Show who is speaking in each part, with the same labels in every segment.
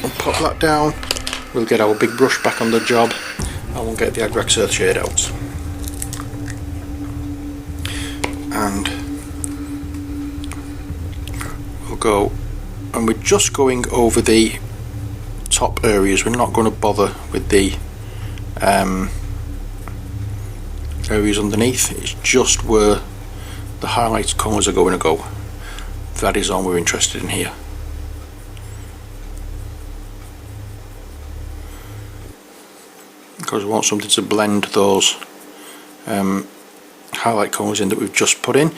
Speaker 1: we'll pop that down, we'll get our big brush back on the job, and we'll get the Agrax Earth shade out. And we'll go, and we're just going over the top areas, we're not going to bother with the areas underneath. It's just where the highlight colours are going to go. That is all we're interested in here. Because we want something to blend those highlight colours in that we've just put in.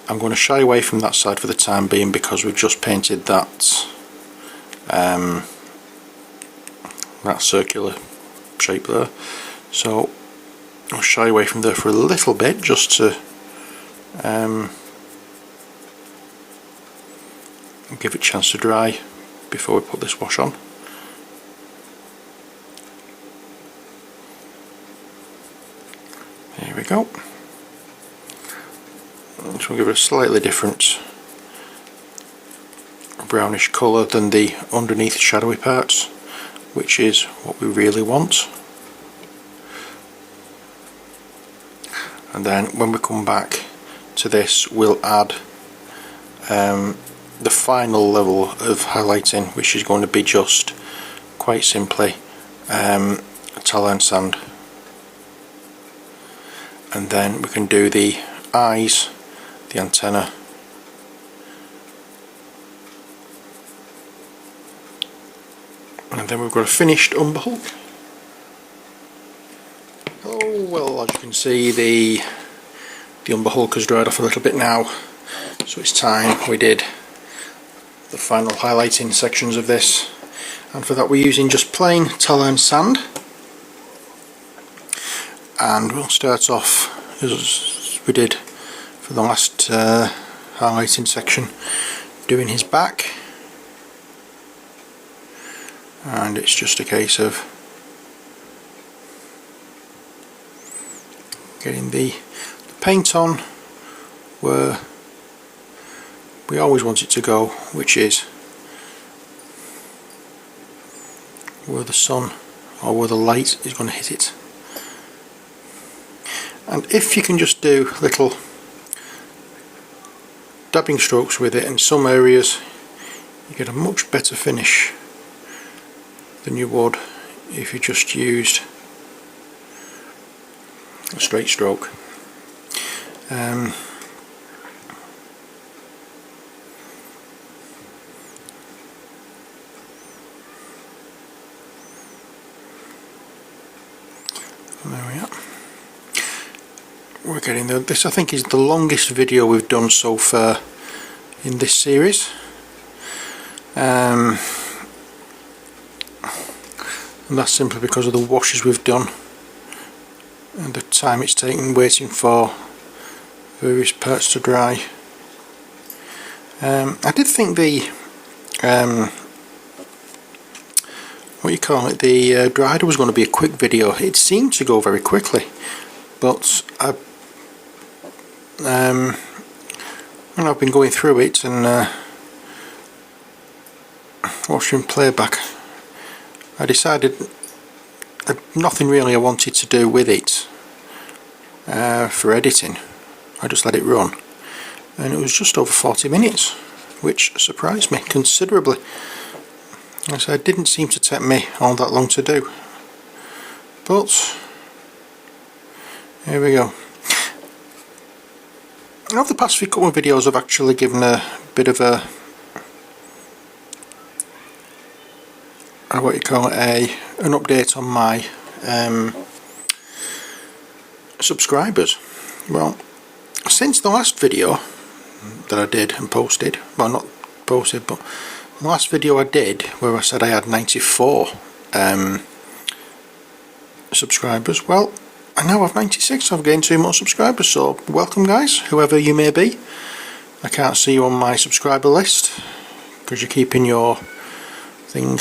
Speaker 1: I'm going to shy away from that side for the time being because we've just painted that that circular shape there, so I'll shy away from there for a little bit just to give it a chance to dry before we put this wash on. There we go. So we'll give it a slightly different brownish colour than the underneath shadowy parts, which is what we really want. And then when we come back to this, we'll add the final level of highlighting, which is going to be just quite simply tallow and sand. And then we can do the eyes, the antenna, and then we've got a finished Umber Hulk. Oh well, as you can see, the Umber Hulk has dried off a little bit now, so it's time we did the final highlighting sections of this, and for that we're using just plain tallow and sand. And we'll start off as we did for the last highlighting section, doing his back, and it's just a case of getting the paint on where we always want it to go, which is where the sun or where the light is going to hit it. And if you can just do little dabbing strokes with it, in some areas you get a much better finish than you would if you just used a straight stroke. There we are. We're getting there. This I think is the longest video we've done so far in this series, and that's simply because of the washes we've done and the time it's taken waiting for various parts to dry. I did think the what you call it, the dry was going to be a quick video. It seemed to go very quickly, but when I've been going through it and watching playback, I decided nothing really I wanted to do with it for editing. I just let it run, and it was just over 40 minutes, which surprised me considerably. So it didn't seem to take me all that long to do, but here we go. Over the past few couple of videos I've actually given a bit of a what you call it, an update on my subscribers. Well, since the last video that I did and posted, well not posted but the last video I did where I said I had 94 subscribers, well I now have 96, I've gained 2 more subscribers, so welcome guys, whoever you may be. I can't see you on my subscriber list because you're keeping your thing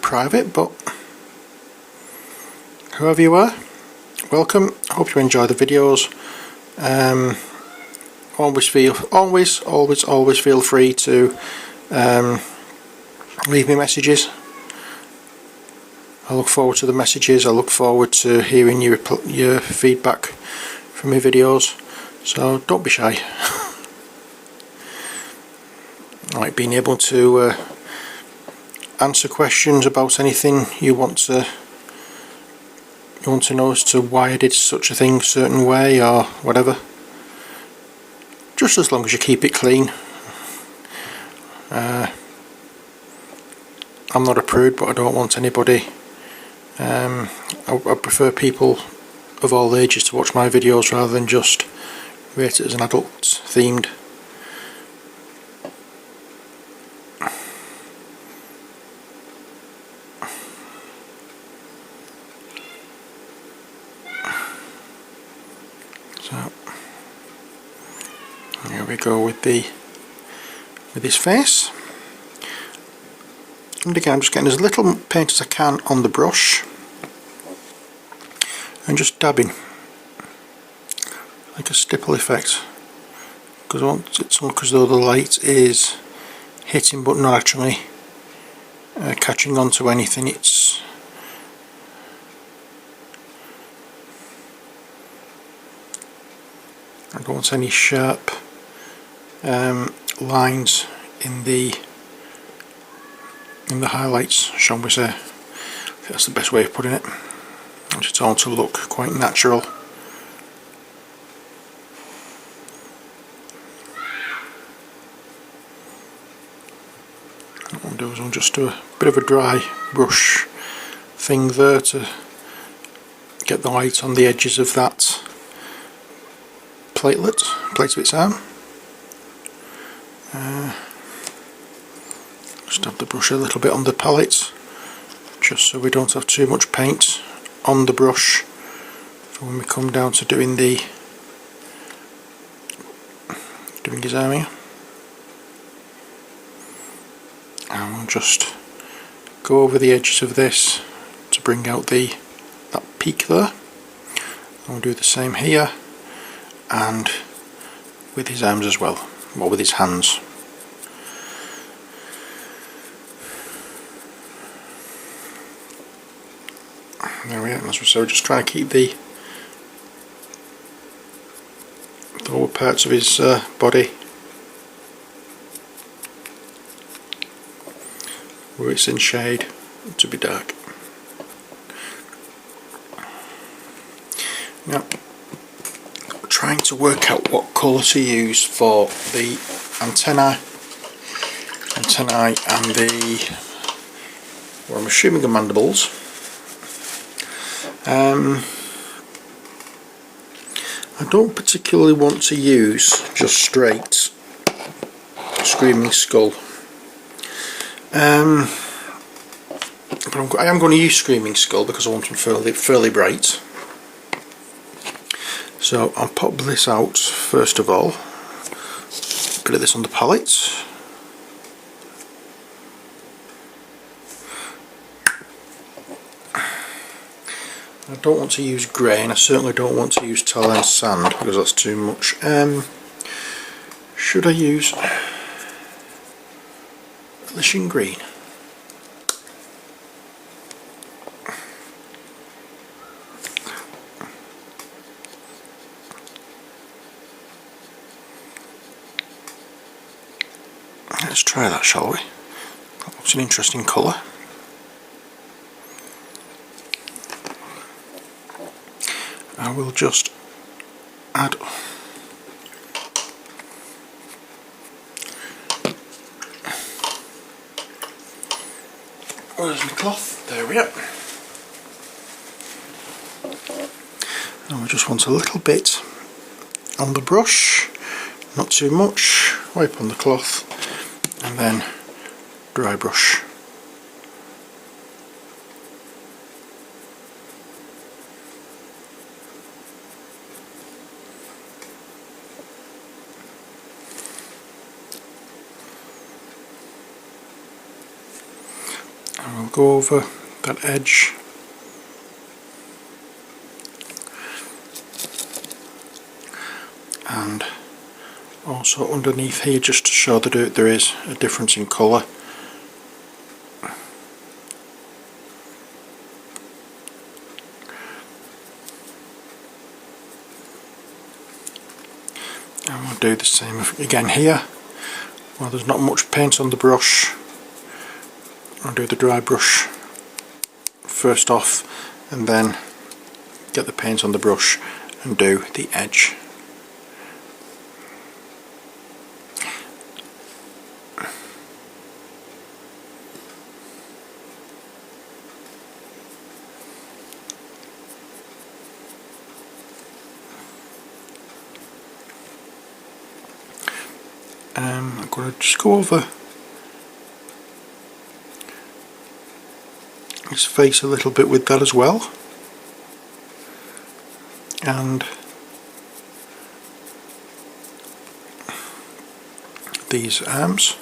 Speaker 1: private, but whoever you are, welcome. I hope you enjoy the videos. Always feel free to leave me messages. I look forward to the messages. I look forward to hearing your feedback from my videos, so don't be shy. I like being able to answer questions about anything you want to know as to why I did such a thing a certain way or whatever. Just as long as you keep it clean. I'm not a prude, but I don't want anybody. I prefer people of all ages to watch my videos rather than just rate it as an adult themed. So here we go with his face. And again, I'm just getting as little paint as I can on the brush and just dabbing like a stipple effect, because I want it to look as though the light is hitting but not actually catching on to anything. I don't want any sharp lines in the highlights, shall we say. I think that's the best way of putting it. I want it all to look quite natural. What I'll do is I'll just do a bit of a dry brush thing there to get the light on the edges of that plate of its arm. Just have the brush a little bit on the palette, just so we don't have too much paint on the brush for when we come down to doing his arm here. And we'll just go over the edges of this to bring out that peak there. And we'll do the same here and with his arms as well, or with his hands. There we are. As we say, we're just trying to keep the lower parts of his body where it's in shade to be dark. Now, we're trying to work out what colour to use for the antennae and the, well, I'm assuming the mandibles. I don't particularly want to use just straight Screaming Skull, but I am going to use Screaming Skull because I want them fairly bright. So I'll pop this out first of all, a bit of this on the palette. I don't want to use grey, and I certainly don't want to use tar and sand because that's too much. Should I use Lishing Green? Let's try that, shall we? That looks an interesting colour. I will just add where's my cloth? There we are. And we just want a little bit on the brush, not too much. Wipe on the cloth and then dry brush. And we'll go over that edge and also underneath here, just to show that there is a difference in colour. do the same again here. Well, there's not much paint on the brush. I'll do the dry brush first off and then get the paint on the brush and do the edge. I'm going to just go over his face a little bit with that as well, and these arms.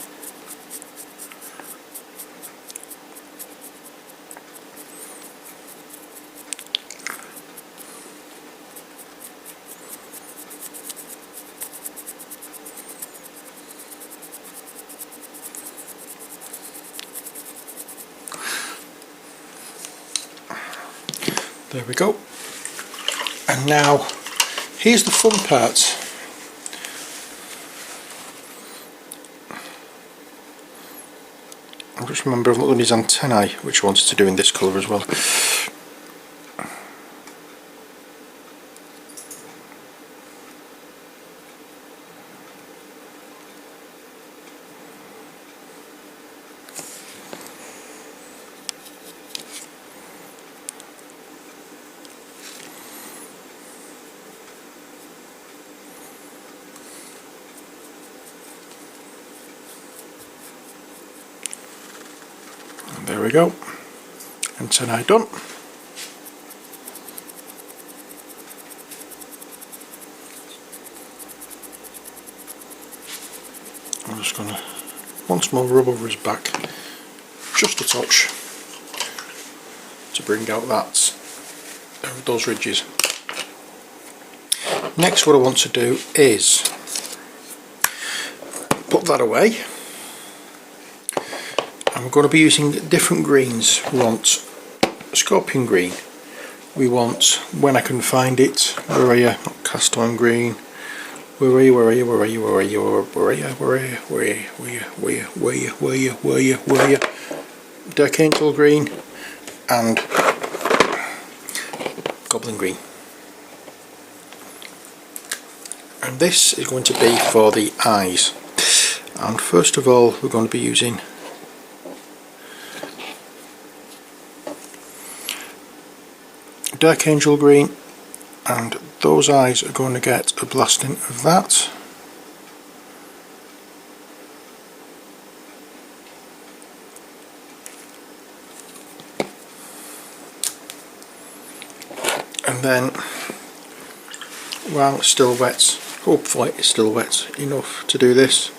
Speaker 1: There we go. And now here's the fun part. I just remember I've looked at his antennae, which I wanted to do in this colour as well. There we go, antennae done. I'm just going to once more rub over his back, just a touch, to bring out those ridges. Next, what I want to do is put that away. And we're going to be using different greens. We want scorpion green. We want, when I can find it, where are you? Not cast iron green. Where are you? Where are you? Where are you? Where are you? Where are you? Where are you? Where are you? Where are you? Where are you? Where are you? Where are you? Where are you? Where are you? Dark angel green and goblin green. And this is going to be for the eyes. And first of all, we're going to be using dark angel green, and those eyes are going to get a blasting of that. And then, while it's still wet, hopefully it's still wet enough to do this,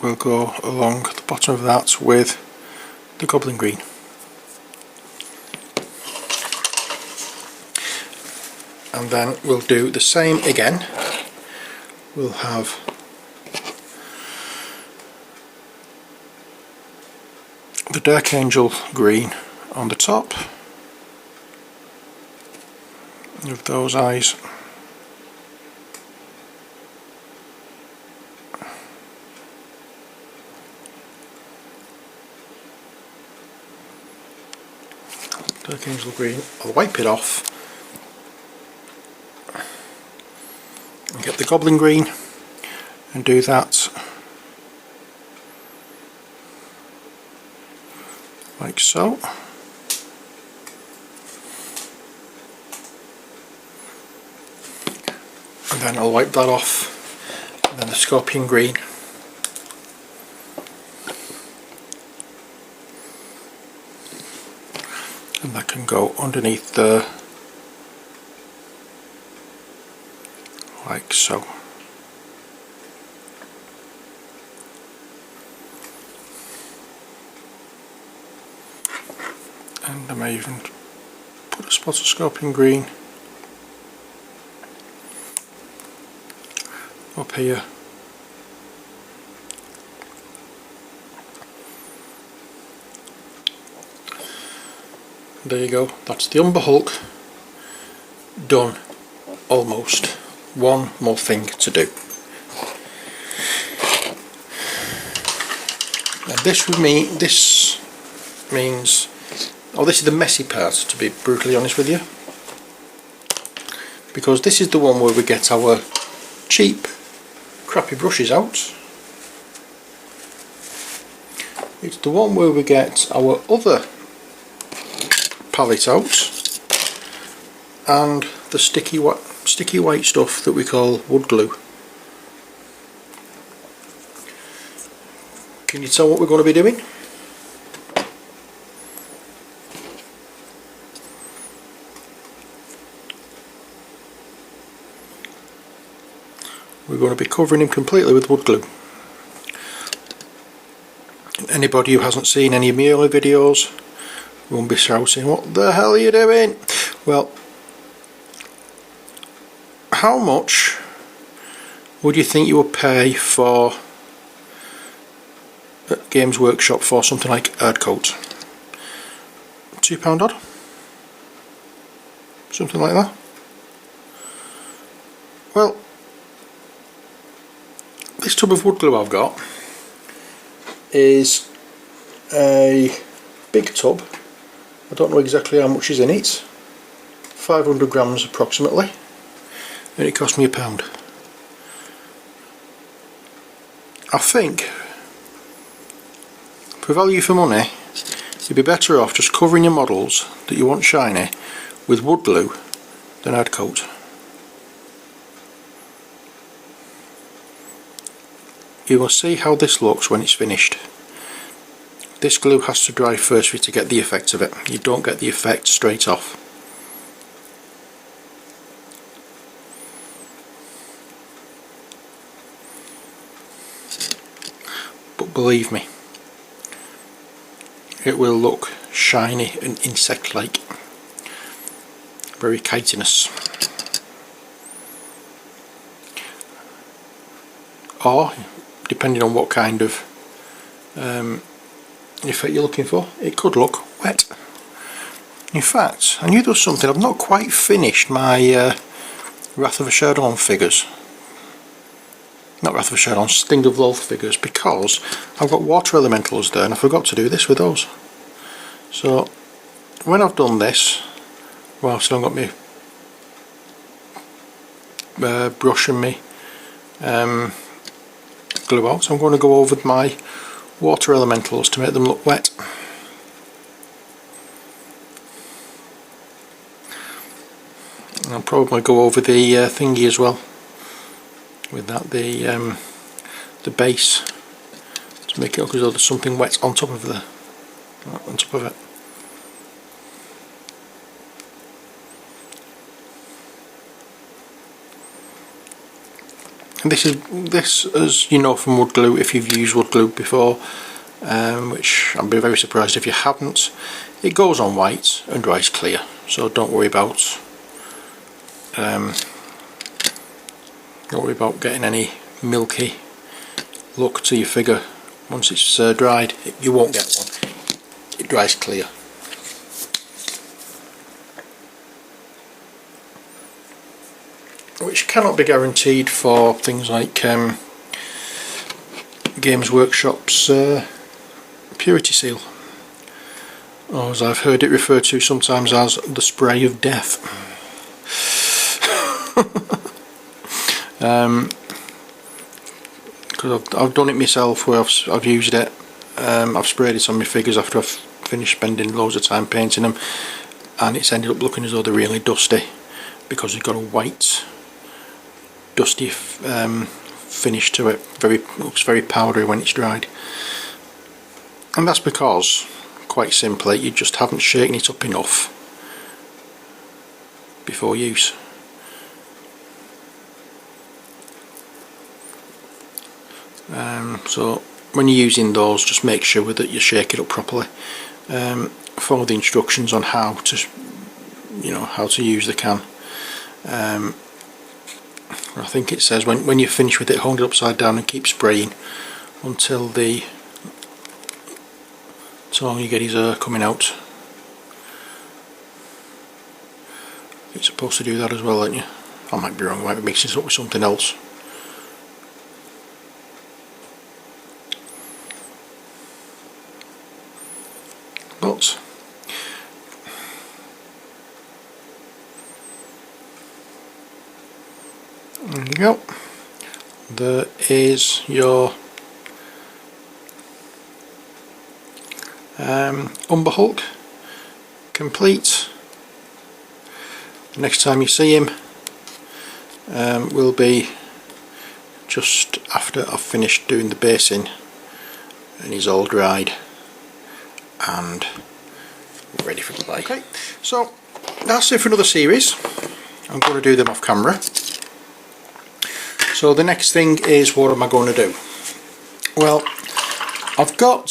Speaker 1: we'll go along the bottom of that with the goblin green. And then we'll do the same again. We'll have the dark angel green on the top of those eyes. Dark angel green, I'll wipe it off and get the goblin green and do that like so. And then I'll wipe that off, and then the scorpion green. And that can go underneath there, like so. And I may even put a spot of scorpion green up here. there you go, that's the Umber Hulk done almost. One more thing to do. And this means, oh, this is the messy part, to be brutally honest with you, because this is the one where we get our cheap crappy brushes out. It's the one where we get our other palette out, and the sticky white stuff that we call wood glue. Can you tell what we're going to be doing? We're going to be covering him completely with wood glue. Anybody who hasn't seen any of my early videos won't be shouting, what the hell are you doing? Well, how much would you think you would pay for at Games Workshop for something like Erdcoat? £2 odd? Something like that? Well, this tub of wood glue I've got is a big tub. I don't know exactly how much is in it, 500 grams approximately, and it cost me £1. I think for value for money you'd be better off just covering your models that you want shiny with wood glue than Erdcoat. You will see how this looks when it's finished. This glue has to dry first for you to get the effect of it. You don't get the effect straight off. But believe me, it will look shiny and insect-like. Very chitinous. Or, depending on what kind of effect you're looking for, it could look wet. In fact, I knew there was something. I've not quite finished my Wrath of a Shadow figures. Not Wrath of a Shadow, Sting of Lolth figures, because I've got water elementals there and I forgot to do this with those. So when I've done this, well, I've still got my brush and my glue out, so I'm going to go over my water elementals to make them look wet. And I'll probably go over the thingy as well, with that, the base, to make it look as though there's something wet on top of it. And this, as you know from wood glue, if you've used wood glue before, which I'd be very surprised if you haven't, it goes on white and dries clear, so don't worry about getting any milky look to your figure. Once it's dried, you won't get one. It dries clear. Which cannot be guaranteed for things like Games Workshop's Purity Seal, or as I've heard it referred to sometimes as the spray of death. Because I've done it myself where I've used it, I've sprayed it on my figures after I've finished spending loads of time painting them, and it's ended up looking as though they're really dusty because they've got a white dusty finish to it. Looks very powdery when it's dried, and that's because, quite simply, you just haven't shaken it up enough before use. So when you're using those, just make sure that you shake it up properly. Follow the instructions on how to use the can. I think it says when you finish with it, hold it upside down and keep spraying until all you get is air coming out. You're supposed to do that as well, aren't you? I might be wrong, I might be mixing it up with something else. But there you go. There is your Umber Hulk complete. Next time you see him will be just after I've finished doing the basing and he's all dried and ready for play. Okay, so that's it for another series. I'm going to do them off camera. So the next thing is, what am I going to do? Well, I've got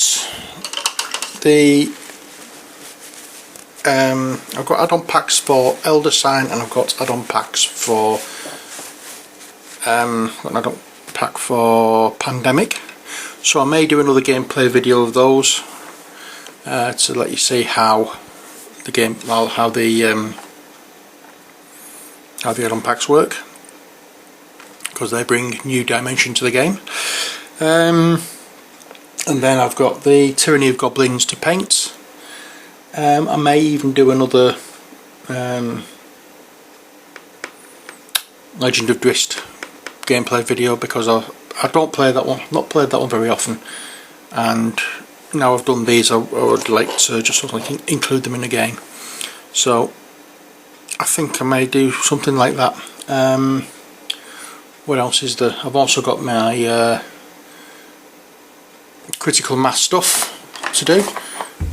Speaker 1: add-on packs for Elder Sign, and I've got add-on packs for an add-on pack for Pandemic. So I may do another gameplay video of those to let you see how the add-on packs work, because they bring new dimension to the game. And then I've got the Tyranny of Goblins to paint. I may even do another Legend of Drizzt gameplay video, because I don't play that one, not played that one very often, and now I've done these I would like to just sort of include them in the game. So I think I may do something like that. What else is there? I've also got my critical mass stuff to do.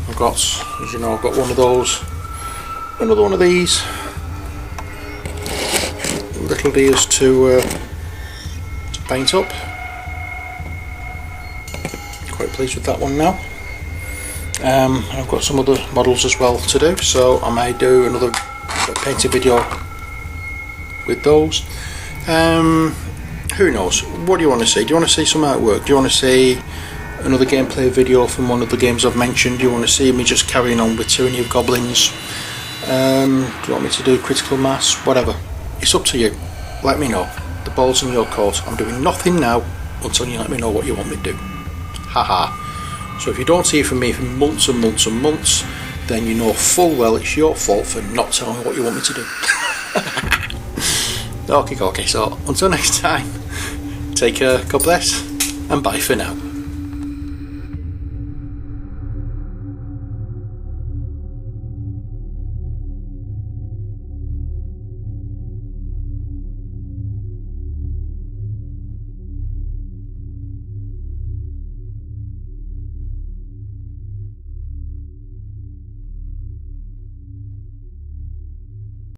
Speaker 1: I've got, as you know, I've got one of those, another one of these little deers to paint up. Quite pleased with that one now. I've got some other models as well to do, so I may do another painting video with those. Who knows? What do you want to see? Do you want to see some artwork? Do you want to see another gameplay video from one of the games I've mentioned? Do you want to see me just carrying on with Tyranny of Goblins? Do you want me to do critical mass? Whatever. It's up to you. Let me know. The ball's in your court. I'm doing nothing now until you let me know what you want me to do. Haha. So if you don't hear from me for months and months and months, then you know full well it's your fault for not telling me what you want me to do. Okay, so until next time, take care, God bless, and bye for now.